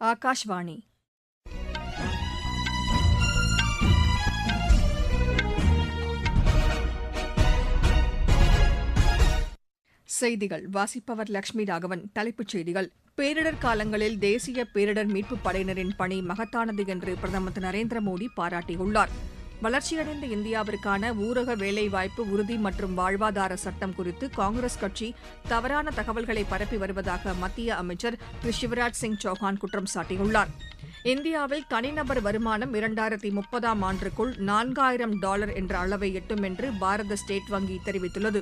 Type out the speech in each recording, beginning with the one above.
ஆகாஷ்வாணி. செய்திகள் வாசிப்பவர் லட்சுமி ராகவன். தலைப்புச் செய்திகள்: பேரிடர் காலங்களில் தேசிய பேரிடர் மீட்புப் படையினரின் பணி மகத்தானது என்று பிரதமர் திரு நரேந்திர மோடி பாராட்டியுள்ளார். வளர்ச்சியடைந்த இந்தியாவிற்கான ஊரக வேலைவாய்ப்பு உறுதி மற்றும் வாழ்வாதார சட்டம் குறித்து காங்கிரஸ் கட்சி தவறான தகவல்களை பரப்பி வருவதாக மத்திய அமைச்சர் திரு சிவராஜ் சிங் சௌஹான் குற்றம் சாட்டியுள்ளார். இந்தியாவில் தனிநபர் வருமானம் 2030ஆம் ஆண்டுக்குள் $4000 என்ற அளவை எட்டும் என்று பாரத ஸ்டேட் வங்கி தெரிவித்துள்ளது.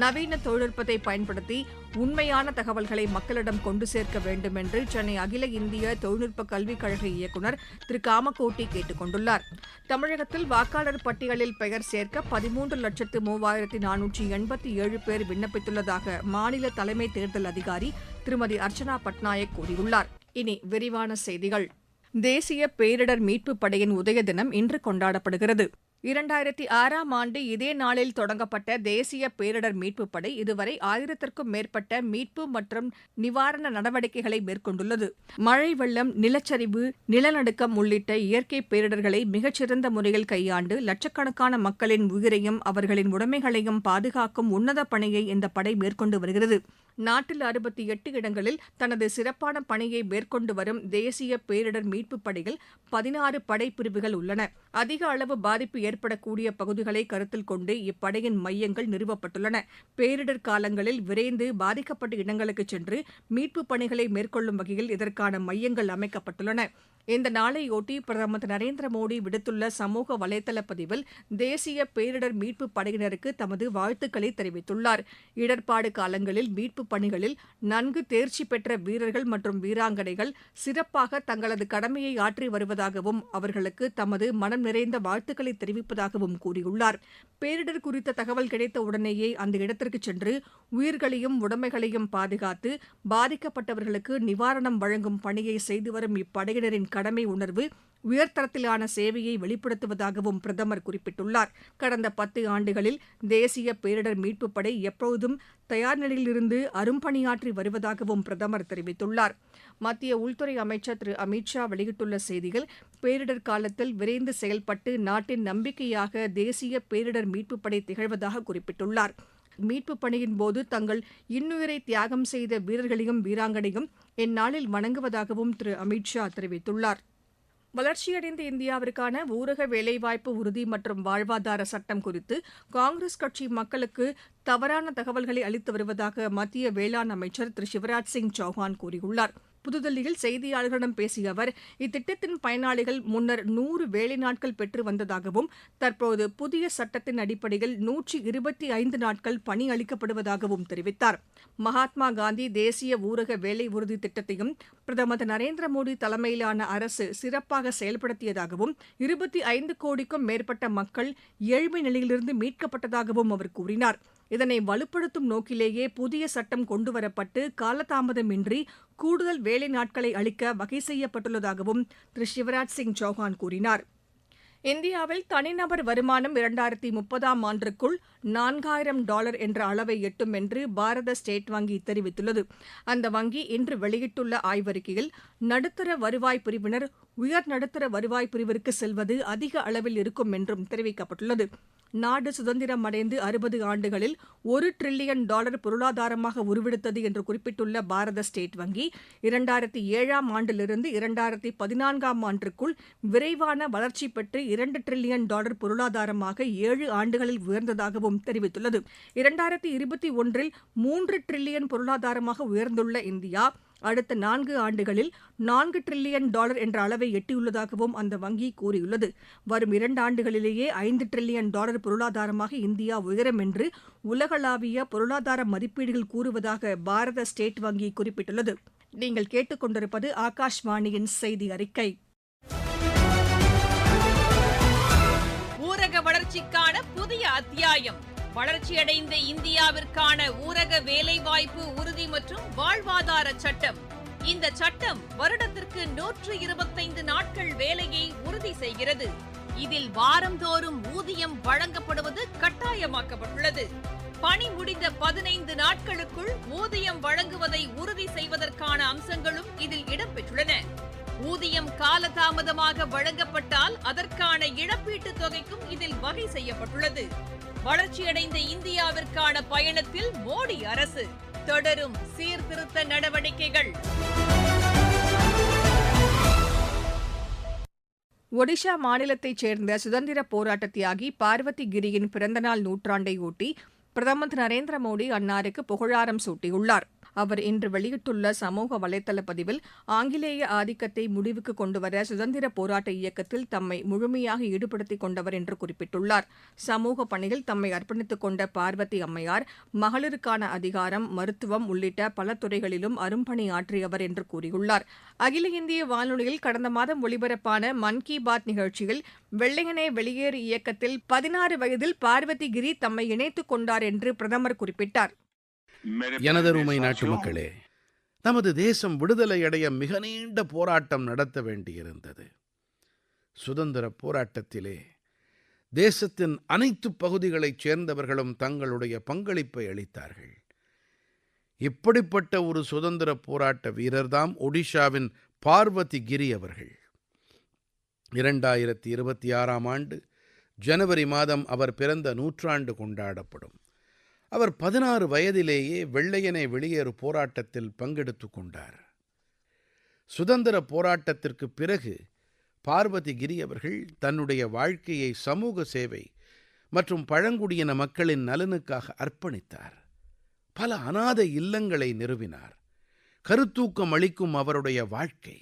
நவீன தொழில்நுட்பத்தை பயன்படுத்தி உண்மையான தகவல்களை மக்களிடம் கொண்டு சேர்க்க வேண்டும் என்று சென்னை அகில இந்திய தொழில்நுட்ப கல்விக் கழக இயக்குநர் திரு காமகோட்டி கேட்டுக் கொண்டுள்ளார். தமிழகத்தில் வாக்காளர் பட்டியலில் பெயர் சேர்க்க 13,03,487 பேர் விண்ணப்பித்துள்ளதாக மாநில தலைமை தேர்தல் அதிகாரி திருமதி அர்ச்சனா பட்நாயக் கூறியுள்ளார். இனி விரிவான செய்திகள். தேசிய பேரிடர் மீட்புப் படையின் உதய தினம் இன்று கொண்டாடப்படுகிறது. 2006ஆம் ஆண்டு இதே நாளில் தொடங்கப்பட்ட தேசிய பேரிடர் மீட்புப் படை இதுவரை 1000க்கும் மேற்பட்ட மீட்பு மற்றும் நிவாரண நடவடிக்கைகளை மேற்கொண்டுள்ளது. மழை, வெள்ளம், நிலச்சரிவு, நிலநடுக்கம் உள்ளிட்ட இயற்கை பேரிடர்களை மிகச்சிறந்த முறையில் கையாண்டு லட்சக்கணக்கான மக்களின் உயிரையும் அவர்களின் உடைமைகளையும் பாதுகாக்கும் உன்னத பணியை இந்த படை மேற்கொண்டு வருகிறது. நாட்டில் 68 இடங்களில் தனது சிறப்பான பணியை மேற்கொண்டு வரும் தேசிய பேரிடர் மீட்புப் படையில் 16 படைப்பிரிவுகள் உள்ளன. அதிக அளவு பாதிப்பு ஏற்படக்கூடிய பகுதிகளை கருத்தில் கொண்டு இப்படையின் மையங்கள் நிறுவப்பட்டுள்ளன. பேரிடர் காலங்களில் விரைந்து பாதிக்கப்பட்ட இடங்களுக்கு சென்று மீட்புப் பணிகளை மேற்கொள்ளும் வகையில் இதற்கான மையங்கள் அமைக்கப்பட்டுள்ளன. இந்த நாளையொட்டி பிரதமர் திரு நரேந்திர மோடி விடுத்துள்ள சமூக வலைதள பதிவில் தேசிய பேரிடர் மீட்புப் படையினருக்கு தமது வாழ்த்துக்களை தெரிவித்துள்ளார். இடர்பாடு காலங்களில் மீட்புப் பணிகளில் நன்கு தேர்ச்சி பெற்ற வீரர்கள் மற்றும் வீராங்கனைகள் சிறப்பாக தங்களது கடமையை ஆற்றி வருவதாகவும் அவர்களுக்கு தமது மனம் நிறைந்த வாழ்த்துக்களை தெரிவிப்பதாகவும் கூறியுள்ளார். பேரிடர் குறித்த தகவல் கிடைத்த உடனேயே அந்த இடத்திற்கு சென்று உயிர்களையும் உடைமைகளையும் பாதுகாத்து பாதிக்கப்பட்டவர்களுக்கு நிவாரணம் வழங்கும் பணியை செய்து வரும் இப்படையினரின் கடமை உணர்வு உயர்தரத்திலான சேவையை வெளிப்படுத்துவதாகவும் பிரதமர் குறிப்பிட்டுள்ளார். கடந்த 10 ஆண்டுகளில் தேசிய பேரிடர் மீட்புப் படை எப்போதும் தயார் நிலையிலிருந்து அரும்பணியாற்றி வருவதாகவும் பிரதமர் தெரிவித்துள்ளார். மத்திய உள்துறை அமைச்சர் திரு அமித் ஷா வெளியிட்டுள்ள செய்தியில், பேரிடர் காலத்தில் விரைந்து செயல்பட்டு நாட்டின் நம்பிக்கையாக தேசிய பேரிடர் மீட்புப் படை திகழ்வதாக குறிப்பிட்டுள்ளார். மீட்புப் பணியின் போது தங்கள் இன்னுயிரை தியாகம் செய்த வீரர்களையும் வீராங்கனையும் இந்நாளில் வணங்குவதாகவும் திரு அமித் ஷா தெரிவித்துள்ளார். வளர்ச்சியடைந்த இந்தியாவிற்கான ஊரக வேலைவாய்ப்பு உறுதி மற்றும் வாழ்வாதார சட்டம் குறித்து காங்கிரஸ் கட்சி மக்களுக்கு தவறான தகவல்களை அளித்து வருவதாக மத்திய வேளாண் அமைச்சர் திரு சிவராஜ் சிங் சௌஹான் கூறியுள்ளார். புதுதில்லியில் செய்தியாளர்களிடம் பேசிய அவர், இத்திட்டத்தின் பயனாளிகள் முன்னர் 100 வேலை நாட்கள் பெற்று வந்ததாகவும் தற்போது புதிய சட்டத்தின் அடிப்படையில் 125 நாட்கள் பணி அளிக்கப்படுவதாகவும் தெரிவித்தார். மகாத்மா காந்தி தேசிய ஊரக வேலை உறுதி திட்டத்தையும் பிரதமர் திரு நரேந்திர மோடி தலைமையிலான அரசு சிறப்பாக செயல்படுத்தியதாகவும் 25 கோடிக்கும் மேற்பட்ட மக்கள் ஏழ்மை நிலையிலிருந்து மீட்கப்பட்டதாகவும் அவர் கூறினார். இதனை வலுப்படுத்தும் நோக்கிலேயே புதிய சட்டம் கொண்டுவரப்பட்டு காலதாமதமின்றி கூடுதல் வேலை நாட்களை அளிக்க வகை செய்யப்பட்டுள்ளதாகவும் திரு சிவராஜ் சிங் சௌஹான் கூறினார். இந்தியாவில் தனிநபர் வருமானம் 2030ஆம் ஆண்டுக்குள் $4000 என்ற அளவை எட்டும் என்று பாரத ஸ்டேட் வங்கி தெரிவித்துள்ளது. அந்த வங்கி இன்று வெளியிட்டுள்ள ஆய்வறிக்கையில், நடுத்தர வருவாய் பிரிவினர் உயர் நடுத்தர வருவாய் பிரிவிற்கு செல்வது அதிக அளவில் இருக்கும் என்றும் தெரிவிக்கப்பட்டுள்ளது. நாடு சுதந்திரம் அடைந்து 60 ஆண்டுகளில் $1 டிரில்லியன் பொருளாதாரமாக உருவெடுத்தது என்று குறிப்பிட்டுள்ள பாரத ஸ்டேட் வங்கி, 2007ஆம் ஆண்டிலிருந்து 2014ஆம் ஆண்டிற்குள் விரைவான வளர்ச்சி பெற்று $2 டிரில்லியன் பொருளாதாரமாக 7 ஆண்டுகளில் உயர்ந்ததாகவும் தெரிவித்துள்ளது. 2021இல் $3 டிரில்லியன் பொருளாதாரமாக உயர்ந்துள்ள இந்தியா அடுத்த 4 ஆண்டுகளில் $4 டிரில்லியன் என்ற அளவை எட்டியுள்ளதாகவும் அந்த வங்கி கூறியுள்ளது. வரும் 2 ஆண்டுகளிலேயே $5 டிரில்லியன் பொருளாதாரமாக இந்தியா உயரும் என்று உலகளாவிய பொருளாதார மதிப்பீடுகள் கூறுவதாக பாரத ஸ்டேட் வங்கி குறிப்பிட்டுள்ளது. நீங்கள் கேட்டுக்கொண்டிருப்பது ஆகாஷ்வாணியின் செய்தி அறிக்கை. ஊரக வளர்ச்சிக்கான புதிய அத்தியாயம். வளர்ச்சியடைந்த இந்தியாவிற்கான ஊரக வேலைவாய்ப்பு உறுதி மற்றும் வாழ்வாதார சட்டம். இந்த சட்டம் வருடத்திற்கு 125 நாட்கள் வேலையை உறுதி செய்கிறது. இதில் வாரந்தோறும் ஊதியம் வழங்கப்படுவது கட்டாயமாக்கப்பட்டுள்ளது. பணி முடிந்த 15 நாட்களுக்குள் ஊதியம் வழங்குவதை உறுதி செய்வதற்கான அம்சங்களும் இதில் இடம்பெற்றுள்ளன. ஊதியம் காலதாமதமாக வழங்கப்பட்டால் அதற்கான இழப்பீட்டுத் தொகைக்கும் இதில் வகை செய்யப்பட்டுள்ளது. வளர்ச்சியடைந்த இந்தியாவிற்கான பயணத்தில் மோடி அரசு தொடரும் சீர்திருத்த நடவடிக்கைகள். ஒடிஷா மாநிலத்தைச் சேர்ந்த சுதந்திர போராட்ட தியாகி பார்வதி கிரியின் பிறந்தநாள் நூற்றாண்டை ஒட்டி பிரதமர் திரு நரேந்திர மோடி அன்னாருக்கு புகழாரம் சூட்டியுள்ளார். அவர் இன்று வெளியிட்டுள்ள சமூக வலைதள பதிவில் ஆங்கிலேய ஆதிக்கத்தை முடிவுக்கு கொண்டுவர சுதந்திர போராட்ட இயக்கத்தில் தம்மை முழுமையாக ஈடுபடுத்திக் கொண்டவர் என்று குறிப்பிட்டுள்ளார். சமூக பணியில் தம்மை அர்ப்பணித்துக் கொண்ட பார்வதி அம்மையார் மகளிருக்கான அதிகாரம், மருத்துவம் உள்ளிட்ட பல துறைகளிலும் அரும்பணி ஆற்றியவர் என்று கூறியுள்ளார். அகில இந்திய வானொலியில் கடந்த மாதம் ஒலிபரப்பான மன் கி பாத் நிகழ்ச்சியில் வெள்ளையனே வெளியேறு இயக்கத்தில் 16 வயதில் பார்வதி கிரி தம்மை இணைத்துக் கொண்டார் என்று பிரதமர் குறிப்பிட்டார். எனதருமை நாட்டு மக்களே, நமது தேசம் விடுதலை அடைய மிக நீண்ட போராட்டம் நடத்த வேண்டியிருந்தது. சுதந்திர போராட்டத்திலே தேசத்தின் அனைத்து பகுதிகளைச் சேர்ந்தவர்களும் தங்களுடைய பங்களிப்பை அளித்தார்கள். இப்படிப்பட்ட ஒரு சுதந்திர போராட்ட வீரர்தாம் ஒடிஷாவின் பார்வதி கிரி அவர்கள். 2026ஆம் ஆண்டு ஜனவரி மாதம் அவர் பிறந்த நூற்றாண்டு கொண்டாடப்படும். அவர் 16 வயதிலேயே வெள்ளையனே வெளியேறு போராட்டத்தில் பங்கெடுத்துக் கொண்டார். சுதந்திர போராட்டத்திற்கு பிறகு பார்வதி கிரி அவர்கள் தன்னுடைய வாழ்க்கையை சமூக சேவை மற்றும் பழங்குடியின மக்களின் நலனுக்காக அர்ப்பணித்தார். பல அநாதை இல்லங்களை நிறுவினார். கருத்தூக்கம் அளிக்கும் அவருடைய வாழ்க்கை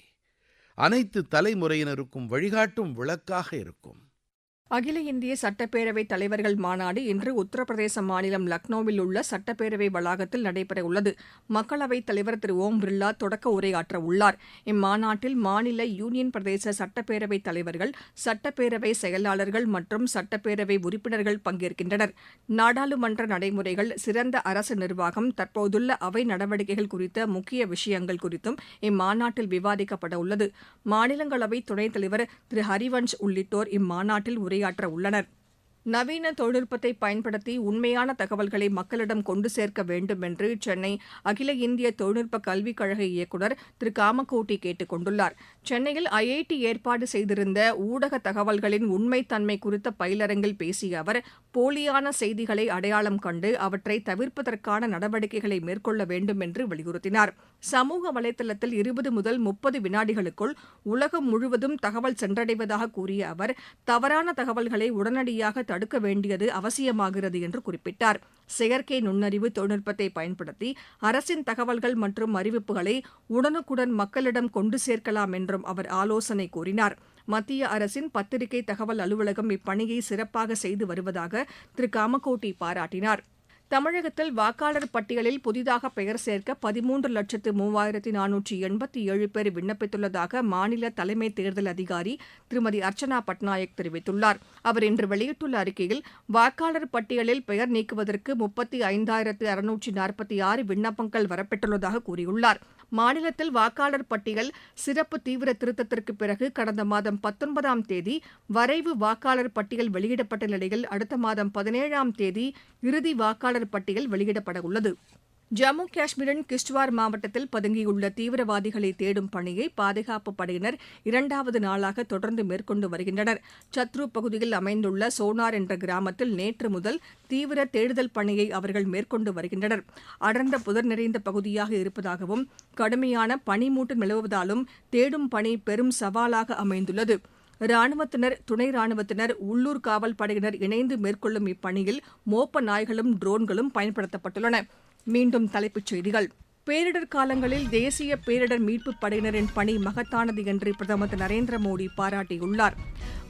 அனைத்து தலைமுறையினருக்கும் வழிகாட்டும் விளக்காக இருக்கும். அகில இந்திய சட்டப்பேரவைத் தலைவர்கள் மாநாடு இன்று உத்தரப்பிரதேச மாநிலம் லக்னோவில் உள்ள சட்டப்பேரவை வளாகத்தில் நடைபெறவுள்ளது. மக்களவைத் தலைவர் திரு ஓம் பிர்லா தொடக்க உரையாற்ற உள்ளார். இம்மாநாட்டில் மாநில யூனியன் பிரதேச சட்டப்பேரவைத் தலைவர்கள், சட்டப்பேரவை செயலாளர்கள் மற்றும் சட்டப்பேரவை உறுப்பினர்கள் பங்கேற்கின்றனர். நாடாளுமன்ற நடைமுறைகள், சிறந்த அரசு நிர்வாகம், தற்போதுள்ள அவை நடவடிக்கைகள் குறித்த முக்கிய விஷயங்கள் குறித்தும் இம்மாநாட்டில் விவாதிக்கப்பட உள்ளது. மாநிலங்களவை துணைத் தலைவர் திரு ஹரிவன்ஷ் உள்ளிட்டோர் இம்மாநாட்டில் உரையாற்ற உள்ளனர். நவீன தொழில்நுட்பத்தை பயன்படுத்தி உண்மையான தகவல்களை மக்களிடம் கொண்டு சேர்க்க வேண்டும் என்று சென்னை அகில இந்திய தொழில்நுட்ப கல்விக் கழக இயக்குநர் திரு காமகோட்டி கேட்டுக் கொண்டுள்ளார். சென்னையில் IIT ஏற்பாடு செய்திருந்த ஊடக தகவல்களின் உண்மைத்தன்மை குறித்த பயிலரங்கில் பேசிய அவர், போலியான செய்திகளை அடையாளம் கண்டு அவற்றை தவிர்ப்பதற்கான நடவடிக்கைகளை மேற்கொள்ள வேண்டும் என்று வலியுறுத்தினார். சமூக வலைதளத்தில் 20 முதல் 30 வினாடிகளுக்குள் உலகம் முழுவதும் தகவல் சென்றடைவதாக கூறிய அவர், தவறான தகவல்களை உடனடியாக தடுக்க வேண்டியது அவசியமாகிறது என்று குறிப்பிட்டார். செயற்கை நுண்ணறிவு தொழில்நுட்பத்தை பயன்படுத்தி அரசின் தகவல்கள் மற்றும் அறிவிப்புகளை உடனுக்குடன் மக்களிடம் கொண்டு சேர்க்கலாம் என்றும் அவர் ஆலோசனை கூறினார். மத்திய அரசின் பத்திரிகை தகவல் அலுவலகம் இப்பணியை சிறப்பாக செய்து வருவதாக திரு காமகோட்டி பாராட்டினார். தமிழகத்தில் வாக்காளர் பட்டியலில் புதிதாக பெயர் சேர்க்க 13,03,487 பேர் விண்ணப்பித்துள்ளதாக மாநில தலைமை தேர்தல் அதிகாரி திருமதி அர்ச்சனா பட்நாயக் தெரிவித்துள்ளார். அவர் இன்று வெளியிட்டுள்ள அறிக்கையில், வாக்காளர் பட்டியலில் பெயர் நீக்குவதற்கு 35,646 விண்ணப்பங்கள் வரப்பெற்றுள்ளதாக கூறியுள்ளார். மாநிலத்தில் வாக்காளர் பட்டியல் சிறப்பு தீவிர திருத்தத்திற்கு பிறகு கடந்த மாதம் 19ஆம் தேதி வரைவு வாக்காளர் பட்டியல் வெளியிடப்பட்ட நிலையில் அடுத்த மாதம் 17ஆம் தேதி இறுதி வாக்காளர் பட்டியல் வெளியிடப்பட உள்ளது. ஜம்மு காஷ்மீரின் கிஷ்ட்வார் மாவட்டத்தில் பதுங்கியுள்ள தீவிரவாதிகளை தேடும் பணியை பாதுகாப்புப் படையினர் 2வது நாளாக தொடர்ந்து மேற்கொண்டு வருகின்றனர். சத்ரு பகுதியில் அமைந்துள்ள சோனார் என்ற கிராமத்தில் நேற்று முதல் தீவிர தேடுதல் பணியை அவர்கள் மேற்கொண்டு வருகின்றனர். அடர்ந்த புதர் நிறைந்த பகுதியாக இருப்பதாகவும் கடுமையான பனிமூட்டம் நிலவுவதாலும் தேடும் பணி பெரும் சவாலாக அமைந்துள்ளது. ராணுவத்தினர், துணை ராணுவத்தினர், உள்ளூர் காவல் படையினர் இணைந்து மேற்கொள்ளும் இப்பணியில் மோப்ப நாய்களும் ட்ரோன்களும் பயன்படுத்தப்பட்டுள்ளன. மீண்டும் தலைப்புச் செய்திகள். பேரிடர் காலங்களில் தேசிய பேரிடர் மீட்புப் படையினரின் பணி மகத்தானது என்று பிரதமர் திரு நரேந்திர மோடி பாராட்டியுள்ளார்.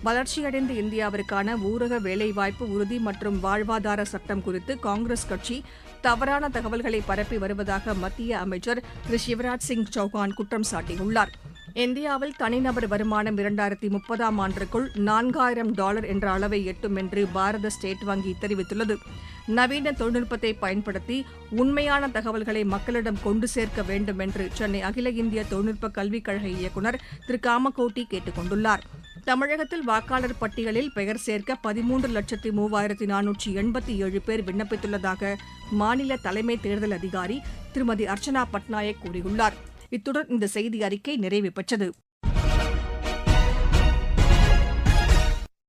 வளர்ச்சியடைந்த இந்தியாவிற்கான ஊரக வேலைவாய்ப்பு உறுதி மற்றும் வாழ்வாதார சட்டம் குறித்து காங்கிரஸ் கட்சி தவறான தகவல்களை பரப்பி வருவதாக மத்திய அமைச்சர் திரு சிவராஜ் சிங் சௌகான் குற்றம் சாட்டியுள்ளார். இந்தியாவில் தனிநபர் வருமானம் 2030ஆம் ஆண்டிற்குள் $4,000 என்ற அளவை எட்டும் என்று பாரத ஸ்டேட் வங்கி தெரிவித்துள்ளது. நவீன தொழில்நுட்பத்தை பயன்படுத்தி உண்மையான தகவல்களை மக்களிடம் கொண்டு சேர்க்க வேண்டும் என்று சென்னை அகில இந்திய தொழில்நுட்ப கல்விக் கழக இயக்குநர் திரு காமகோட்டி கேட்டுக் கொண்டுள்ளார். தமிழகத்தில் வாக்காளர் பட்டியலில் பெயர் சேர்க்க 13,03,487 பேர் விண்ணப்பித்துள்ளதாக மாநில தலைமை தேர்தல் அதிகாரி திருமதி அர்ச்சனா பட்நாயக் கூறியுள்ளார். இத்துடன் இந்த செய்தி அறிக்கை நிறைவு பெற்றது.